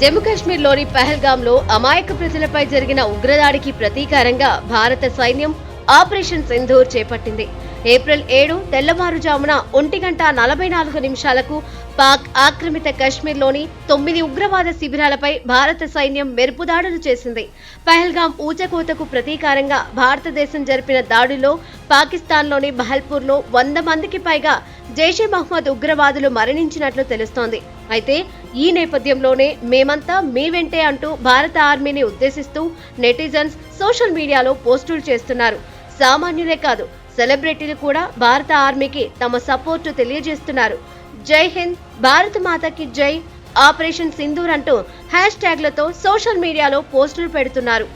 జమ్మూ కాశ్మీర్లోని పహల్గాంలో అమాయక ప్రజలపై జరిగిన ఉగ్రదాడికి ప్రతీకారంగా భారత సైన్యం ఆపరేషన్ సింధూర్ చేపట్టింది. ఏప్రిల్ 7 తెల్లవారుజామున 1:44 పాక్ ఆక్రమిత కశ్మీర్లోని 9 ఉగ్రవాద శిబిరాలపై భారత సైన్యం మెరుపుదాడులు చేసింది. పహల్గాం ఊచకోతకు ప్రతీకారంగా భారతదేశం జరిపిన దాడుల్లో పాకిస్తాన్లోని బహల్పూర్లో 100 మందికి పైగా జైషే మహ్మద్ ఉగ్రవాదులు మరణించినట్లు తెలుస్తోంది. అయితే ఈ నేపథ్యంలోనే మేమంతా మీ వెంటే అంటూ భారత ఆర్మీని ఉద్దేశిస్తూ నెటిజన్స్ సోషల్ మీడియాలో పోస్టులు చేస్తున్నారు. సామాన్యులే కాదు, సెలబ్రిటీలు కూడా భారత ఆర్మీకి తమ సపోర్టు తెలియజేస్తున్నారు. జై హింద్, భారత మాతకి జై, ఆపరేషన్ సింధూర్ అంటూ హ్యాష్ ట్యాగ్లతో సోషల్ మీడియాలో పోస్టులు పెడుతున్నారు.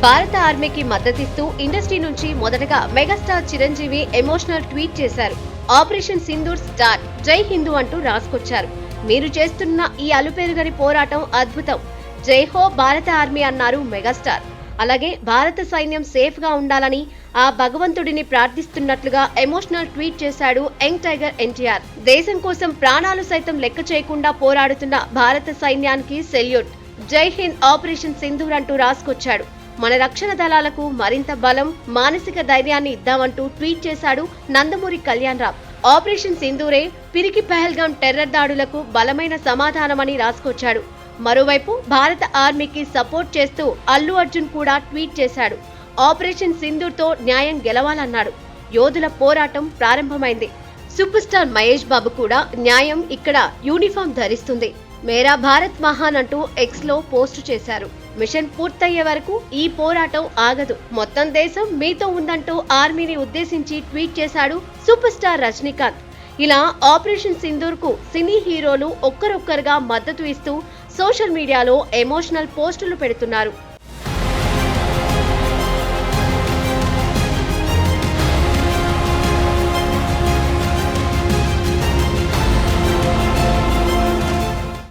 భారత ఆర్మీకి మద్దతిస్తూ ఇండస్ట్రీ నుంచి మొదటగా మెగాస్టార్ చిరంజీవి ఎమోషనల్ ట్వీట్ చేశారు. ఆపరేషన్ సింధూర్ స్టార్, జై హిందూ అంటూ రాసుకొచ్చారు. మీరు చేస్తున్న ఈ అలుపెరుగని పోరాటం అద్భుతం, జై హో భారత ఆర్మీ అన్నారు మెగాస్టార్. అలాగే భారత సైన్యం సేఫ్ గా ఉండాలని ఆ భగవంతుడిని ప్రార్థిస్తున్నట్లుగా ఎమోషనల్ ట్వీట్ చేశాడు యంగ్ టైగర్ ఎన్టీఆర్. దేశం కోసం ప్రాణాలు సైతం లెక్క చేయకుండా పోరాడుతున్న భారత సైన్యానికి సెల్యూట్, జై హింద్ ఆపరేషన్ సింధూర్ అంటూ రాసుకొచ్చాడు. మన రక్షణ దళాలకు మరింత బలం, మానసిక ధైర్యాన్ని ఇద్దామంటూ ట్వీట్ చేశాడు నందమూరి కళ్యాణ్ రామ్. ఆపరేషన్ సింధూరే పిరికి పహల్గాం టెర్రర్ దాడులకు బలమైన సమాధానమని రాసుకొచ్చాడు. మరోవైపు భారత ఆర్మీకి సపోర్ట్ చేస్తూ అల్లు అర్జున్ కూడా ట్వీట్ చేశాడు. ఆపరేషన్ సింధూర్తో న్యాయం గెలవాలన్నాడు. యోధుల పోరాటం ప్రారంభమైంది. సూపర్ స్టార్ మహేష్ బాబు కూడా న్యాయం ఇక్కడ యూనిఫామ్ ధరిస్తుంది, మేరా భారత్ మహాన్ అంటూ ఎక్స్ లో పోస్టు చేశారు. మిషన్ పూర్తయ్యే వరకు ఈ పోరాటం ఆగదు, మొత్తం దేశం మీతో ఉందంటూ ఆర్మీని ఉద్దేశించి ట్వీట్ చేశాడు సూపర్ స్టార్ రజనీకాంత్. ఇలా ఆపరేషన్ సింధూర్ కు సినీ హీరోలు ఒక్కరొక్కరుగా మద్దతు ఇస్తూ సోషల్ మీడియాలో ఎమోషనల్ పోస్టులు పెడుతున్నారు.